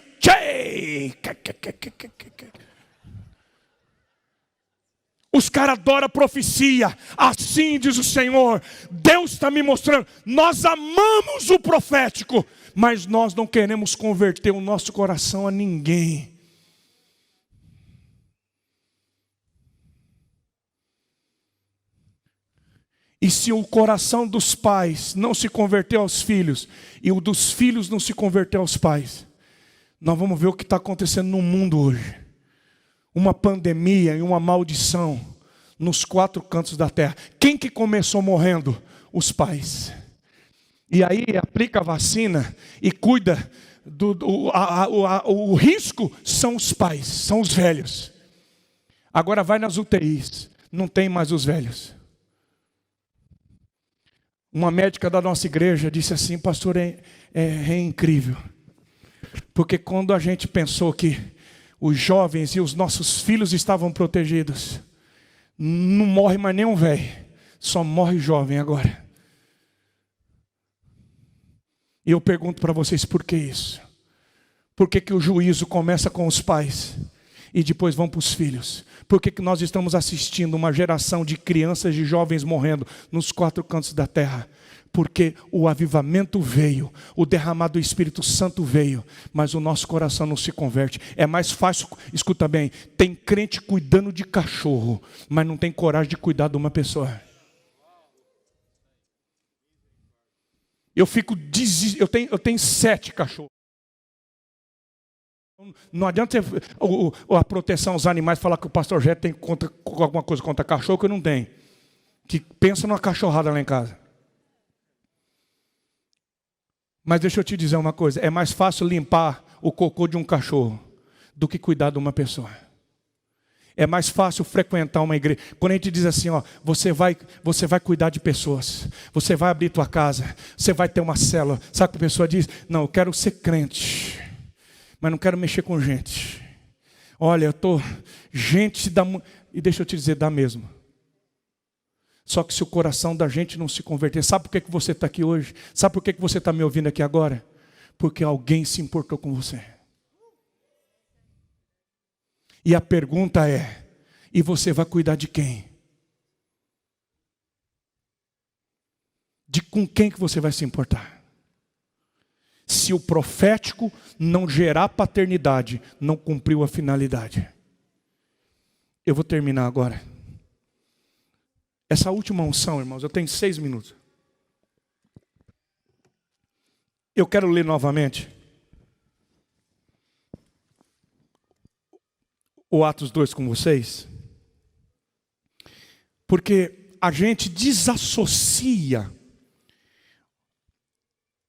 Os caras adoram profecia. Assim diz o Senhor. Deus está me mostrando. Nós amamos o profético. Mas nós não queremos converter o nosso coração a ninguém. E se o coração dos pais não se converter aos filhos, e o dos filhos não se converter aos pais, nós vamos ver o que está acontecendo no mundo hoje. Uma pandemia e uma maldição nos 4 cantos da terra. Quem que começou morrendo? Os pais. E aí aplica a vacina e cuida, o risco são os pais, são os velhos. Agora vai nas UTIs, não tem mais os velhos. Uma médica da nossa igreja disse assim: pastor, é incrível. Porque quando a gente pensou que os jovens e os nossos filhos estavam protegidos, não morre mais nenhum velho, só morre jovem agora. E eu pergunto para vocês, por que isso? Por que o juízo começa com os pais e depois vão para os filhos? Por que nós estamos assistindo uma geração de crianças e jovens morrendo nos 4 cantos da terra? Porque o avivamento veio, o derramado do Espírito Santo veio, mas o nosso coração não se converte. É mais fácil, escuta bem, tem crente cuidando de cachorro, mas não tem coragem de cuidar de uma pessoa. Eu tenho 7 cachorros. Não adianta a proteção aos animais falar que o pastor Jé tem alguma coisa contra cachorro que eu não tenho. Que pensa numa cachorrada lá em casa. Mas deixa eu te dizer uma coisa. É mais fácil limpar o cocô de um cachorro do que cuidar de uma pessoa. É mais fácil frequentar uma igreja. Quando a gente diz assim, ó, você vai cuidar de pessoas. Você vai abrir tua casa. Você vai ter uma célula. Sabe o que a pessoa diz? Não, eu quero ser crente, mas não quero mexer com gente. Olha, gente dá, e deixa eu te dizer, dá mesmo. Só que se o coração da gente não se converter, sabe por que você está aqui hoje? Sabe por que você está me ouvindo aqui agora? Porque alguém se importou com você. E a pergunta é, e você vai cuidar de quem? Com quem que você vai se importar? Se o profético não gerar paternidade, não cumpriu a finalidade. Eu vou terminar agora. Essa última unção, irmãos, eu tenho 6 minutos. Eu quero ler novamente o Atos 2 com vocês. Porque a gente desassocia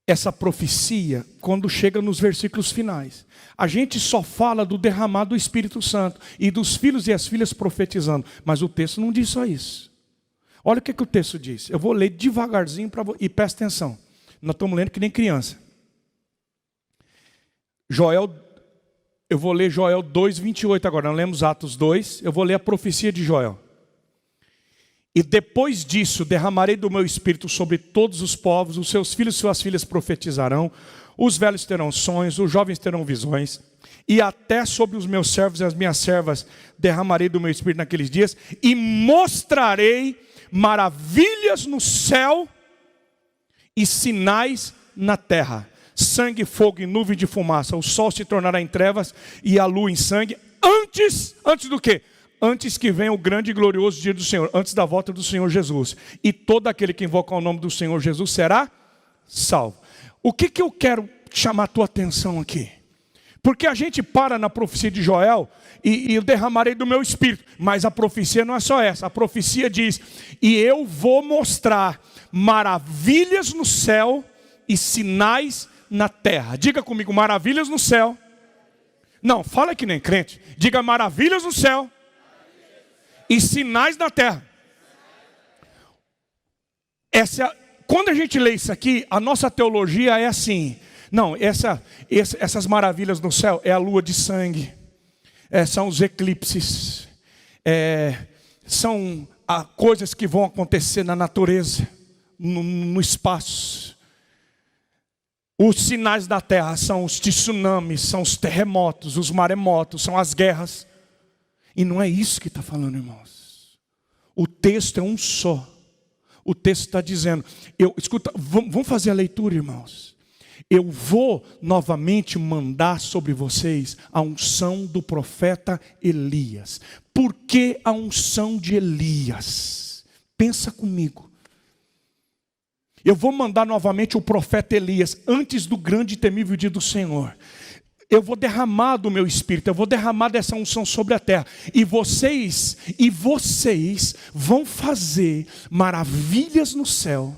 essa profecia quando chega nos versículos finais. A gente só fala do derramado do Espírito Santo e dos filhos e as filhas profetizando, mas o texto não diz só isso. Olha o que o texto diz. Eu vou ler devagarzinho e presta atenção. Nós estamos lendo que nem criança. Eu vou ler Joel 2:28 agora. Nós lemos Atos 2, eu vou ler a profecia de Joel. E depois disso derramarei do meu espírito sobre todos os povos, os seus filhos e suas filhas profetizarão, os velhos terão sonhos, os jovens terão visões, e até sobre os meus servos e as minhas servas derramarei do meu espírito naqueles dias, e mostrarei maravilhas no céu e sinais na terra, sangue, fogo e nuvem de fumaça, o sol se tornará em trevas e a lua em sangue, antes do quê? Antes que venha o grande e glorioso dia do Senhor, antes da volta do Senhor Jesus. E todo aquele que invocar o nome do Senhor Jesus será salvo. O que eu quero chamar a tua atenção aqui? Porque a gente para na profecia de Joel e eu derramarei do meu espírito. Mas a profecia não é só essa. A profecia diz, e eu vou mostrar maravilhas no céu e sinais na terra. Diga comigo, maravilhas no céu. Não, fala que nem crente. Diga maravilhas no céu e sinais na terra. Quando a gente lê isso aqui, a nossa teologia é assim. Não, essas maravilhas no céu é a lua de sangue, são os eclipses, são coisas que vão acontecer na natureza, no espaço. Os sinais da terra são os tsunamis, são os terremotos, os maremotos, são as guerras. E não é isso que está falando, irmãos. O texto é um só. O texto está dizendo, escuta, vamos fazer a leitura, irmãos. Eu vou novamente mandar sobre vocês a unção do profeta Elias. Por que a unção de Elias? Pensa comigo. Eu vou mandar novamente o profeta Elias antes do grande e temível dia do Senhor. Eu vou derramar do meu espírito, eu vou derramar dessa unção sobre a terra. E vocês vão fazer maravilhas no céu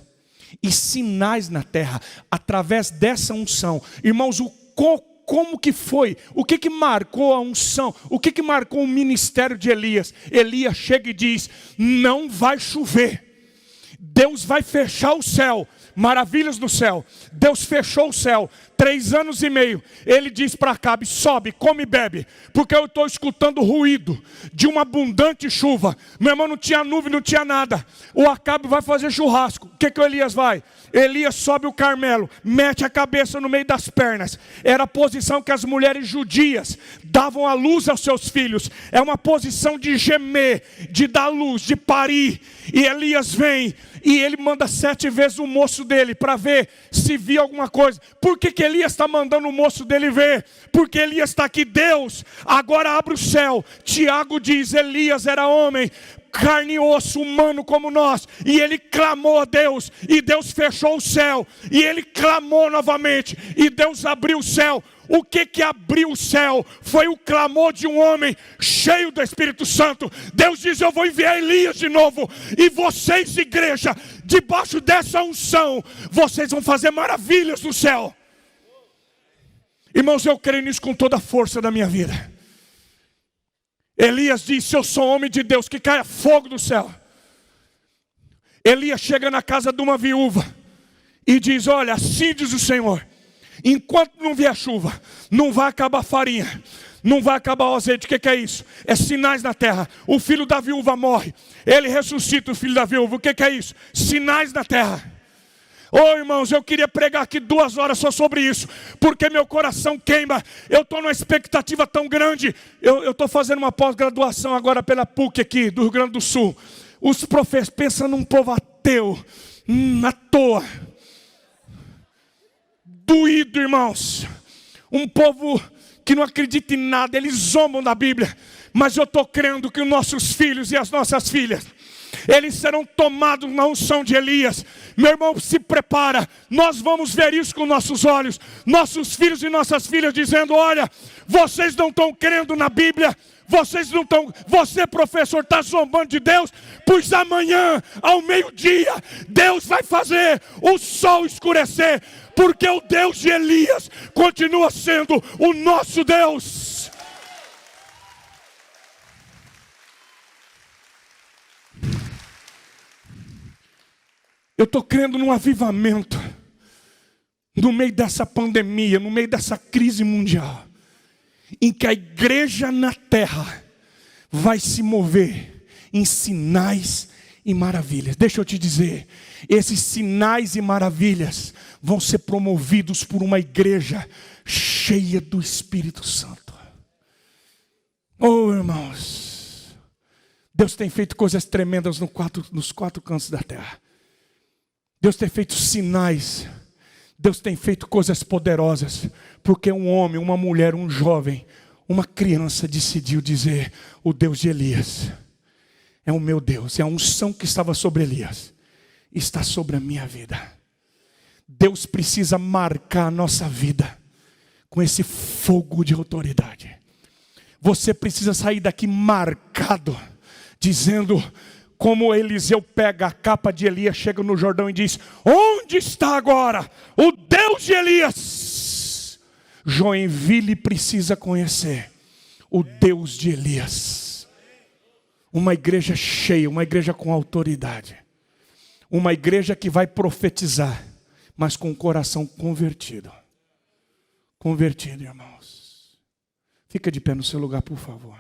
e sinais na terra através dessa unção. Irmãos, como que foi? O que marcou a unção? O que marcou o ministério de Elias? Elias chega e diz: não vai chover. Deus vai fechar o céu, maravilhas no céu. Deus fechou o céu, 3 anos e meio. Ele diz para Acabe: sobe, come e bebe, porque eu estou escutando o ruído de uma abundante chuva. Meu irmão, não tinha nuvem, não tinha nada. O Acabe vai fazer churrasco. O que o Elias vai? Elias sobe o Carmelo, mete a cabeça no meio das pernas. Era a posição que as mulheres judias davam a luz aos seus filhos. É uma posição de gemer, de dar luz, de parir. E Elias vem e ele manda 7 vezes o moço dele para ver se via alguma coisa. Por que Elias está mandando o moço dele ver? Porque Elias está aqui. Deus agora abre o céu. Tiago diz: Elias era homem, carne e osso, humano como nós, e ele clamou a Deus, e Deus fechou o céu, e ele clamou novamente, e Deus abriu o céu. O que abriu o céu? Foi o clamor de um homem cheio do Espírito Santo. Deus diz: eu vou enviar Elias de novo, e vocês, igreja, debaixo dessa unção, vocês vão fazer maravilhas no céu. Irmãos, eu creio nisso com toda a força da minha vida. Elias disse: eu sou homem de Deus, que caia fogo do céu. Elias chega na casa de uma viúva e diz: olha, assim diz o Senhor, enquanto não vier chuva, não vai acabar a farinha, não vai acabar o azeite. O que é isso? É sinais na terra. O filho da viúva morre, ele ressuscita o filho da viúva. O que é isso? Sinais na terra. Irmãos, eu queria pregar aqui 2 horas só sobre isso, porque meu coração queima. Eu estou numa expectativa tão grande. Eu estou fazendo uma pós-graduação agora pela PUC aqui do Rio Grande do Sul. Os professores pensam num povo ateu, à toa, doído, irmãos. Um povo que não acredita em nada, eles zombam da Bíblia. Mas eu estou crendo que os nossos filhos e as nossas filhas, eles serão tomados na unção de Elias. Meu irmão, se prepara. Nós vamos ver isso com nossos olhos. Nossos filhos e nossas filhas dizendo: olha, vocês não estão crendo na Bíblia. Vocês não estão. Você, professor, está zombando de Deus. Pois amanhã, ao meio-dia, Deus vai fazer o sol escurecer. Porque o Deus de Elias continua sendo o nosso Deus. Eu estou crendo num avivamento no meio dessa pandemia, no meio dessa crise mundial, em que a igreja na terra vai se mover em sinais e maravilhas. Deixa eu te dizer, esses sinais e maravilhas vão ser promovidos por uma igreja cheia do Espírito Santo. Irmãos, Deus tem feito coisas tremendas nos 4 cantos da terra. Deus tem feito sinais, Deus tem feito coisas poderosas, porque um homem, uma mulher, um jovem, uma criança decidiu dizer: o Deus de Elias é o meu Deus. É a unção que estava sobre Elias, está sobre a minha vida. Deus precisa marcar a nossa vida com esse fogo de autoridade. Você precisa sair daqui marcado, dizendo, como Eliseu pega a capa de Elias, chega no Jordão e diz: onde está agora o Deus de Elias? Joinville precisa conhecer o Deus de Elias. Uma igreja cheia, uma igreja com autoridade. Uma igreja que vai profetizar, mas com o coração convertido. Convertido, irmãos. Fica de pé no seu lugar, por favor.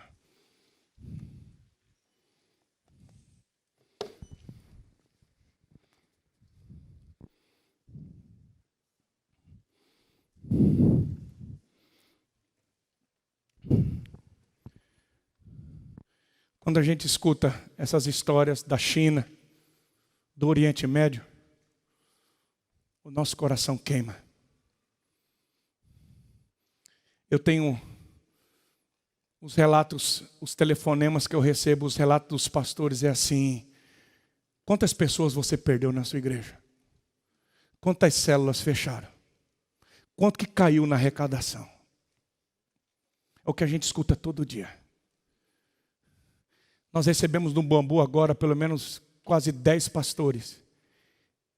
Quando a gente escuta essas histórias da China, do Oriente Médio, o nosso coração queima. Eu tenho os relatos, os telefonemas que eu recebo, os relatos dos pastores é assim: quantas pessoas você perdeu na sua igreja? Quantas células fecharam? Quanto que caiu na arrecadação? É o que a gente escuta todo dia. Nós recebemos no Bambu agora pelo menos quase 10 pastores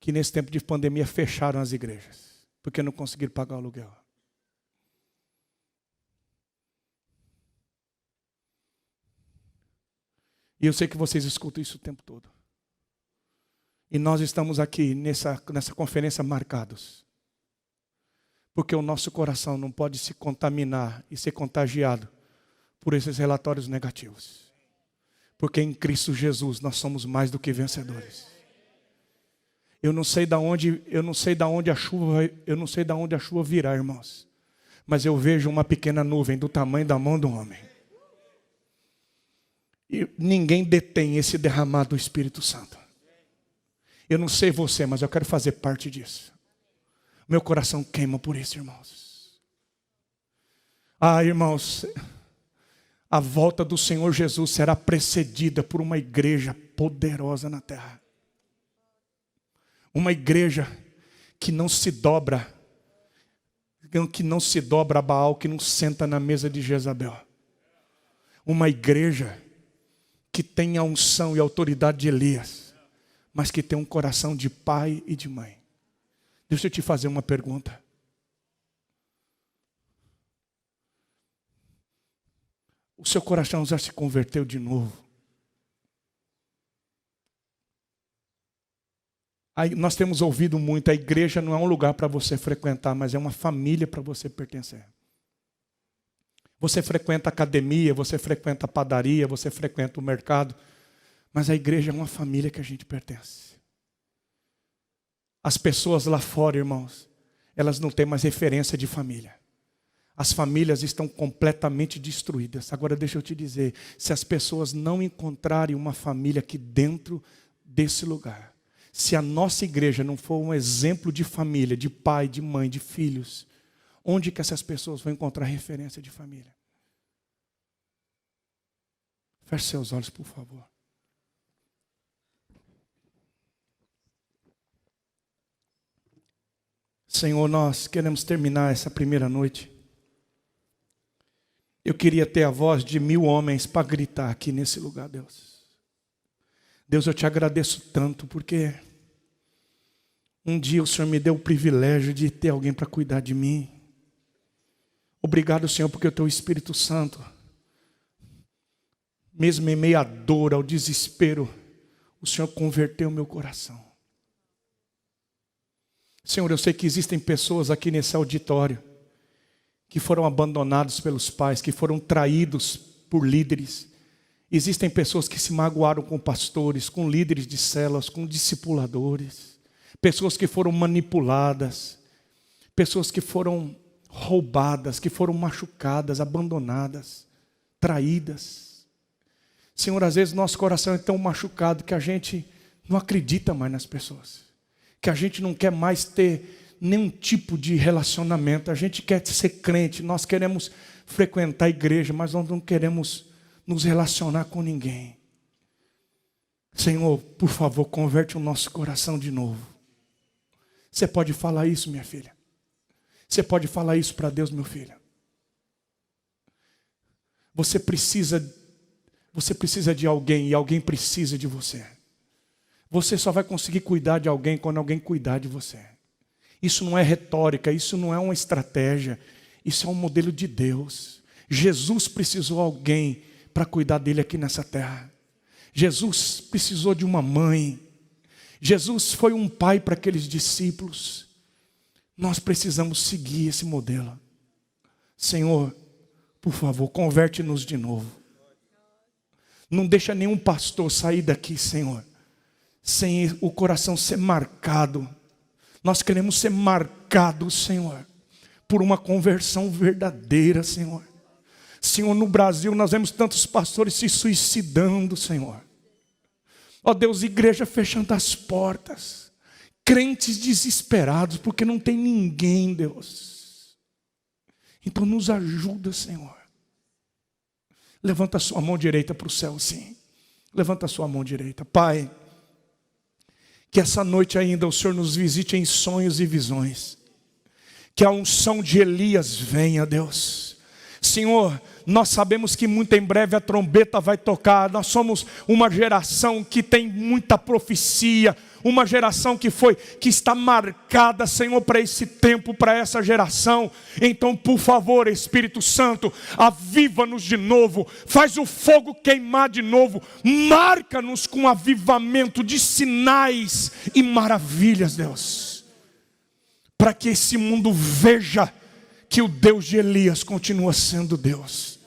que nesse tempo de pandemia fecharam as igrejas, porque não conseguiram pagar o aluguel. E eu sei que vocês escutam isso o tempo todo. E nós estamos aqui nessa conferência marcados. Porque o nosso coração não pode se contaminar e ser contagiado por esses relatórios negativos. Porque em Cristo Jesus nós somos mais do que vencedores. Eu não sei da onde a chuva virá, irmãos. Mas eu vejo uma pequena nuvem do tamanho da mão do homem. E ninguém detém esse derramar do Espírito Santo. Eu não sei você, mas eu quero fazer parte disso. Meu coração queima por isso, irmãos. Ah, irmãos, a volta do Senhor Jesus será precedida por uma igreja poderosa na terra. Uma igreja que não se dobra a Baal, que não senta na mesa de Jezabel. Uma igreja que tem a unção e a autoridade de Elias, mas que tem um coração de pai e de mãe. Deixa eu te fazer uma pergunta. O seu coração já se converteu de novo? Aí nós temos ouvido muito, a igreja não é um lugar para você frequentar, mas é uma família para você pertencer. Você frequenta a academia, você frequenta a padaria, você frequenta o mercado, mas a igreja é uma família que a gente pertence. As pessoas lá fora, irmãos, elas não têm mais referência de família. As famílias estão completamente destruídas. Agora deixa eu te dizer, se as pessoas não encontrarem uma família aqui dentro desse lugar, se a nossa igreja não for um exemplo de família, de pai, de mãe, de filhos, onde que essas pessoas vão encontrar referência de família? Feche seus olhos, por favor. Senhor, nós queremos terminar essa primeira noite. Eu queria ter a voz de 1000 homens para gritar aqui nesse lugar, Deus. Deus, eu te agradeço tanto porque um dia o Senhor me deu o privilégio de ter alguém para cuidar de mim. Obrigado, Senhor, porque o teu Espírito Santo, mesmo em meio à dor, ao desespero, o Senhor converteu o meu coração. Senhor, eu sei que existem pessoas aqui nesse auditório que foram abandonados pelos pais, que foram traídos por líderes. Existem pessoas que se magoaram com pastores, com líderes de células, com discipuladores. Pessoas que foram manipuladas. Pessoas que foram roubadas, que foram machucadas, abandonadas, traídas. Senhor, às vezes nosso coração é tão machucado que a gente não acredita mais nas pessoas. Que a gente não quer mais ter nenhum tipo de relacionamento. A gente quer ser crente, nós queremos frequentar a igreja, mas nós não queremos nos relacionar com ninguém. Senhor, por favor, converte o nosso coração de novo. Você pode falar isso, minha filha? Você pode falar isso para Deus, meu filho? Você precisa de alguém e alguém precisa de você. Você só vai conseguir cuidar de alguém quando alguém cuidar de você. Isso não é retórica, isso não é uma estratégia, isso é um modelo de Deus. Jesus precisou de alguém para cuidar dele aqui nessa terra. Jesus precisou de uma mãe. Jesus foi um pai para aqueles discípulos. Nós precisamos seguir esse modelo. Senhor, por favor, converte-nos de novo. Não deixa nenhum pastor sair daqui, Senhor, sem o coração ser marcado. Nós queremos ser marcados, Senhor, por uma conversão verdadeira, Senhor. Senhor, no Brasil nós vemos tantos pastores se suicidando, Senhor. Ó Deus, igreja fechando as portas. Crentes desesperados porque não tem ninguém, Deus. Então nos ajuda, Senhor. Levanta a sua mão direita para o céu, sim. Levanta a sua mão direita. Pai, que essa noite ainda o Senhor nos visite em sonhos e visões. Que a unção de Elias venha, Deus. Senhor, nós sabemos que muito em breve a trombeta vai tocar. Nós somos uma geração que tem muita profecia, uma geração que está marcada, Senhor, para esse tempo, para essa geração. Então, por favor, Espírito Santo, aviva-nos de novo, faz o fogo queimar de novo, marca-nos com avivamento de sinais e maravilhas, Deus, para que esse mundo veja que o Deus de Elias continua sendo Deus.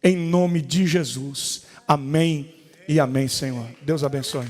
Em nome de Jesus. Amém e amém, Senhor. Deus abençoe.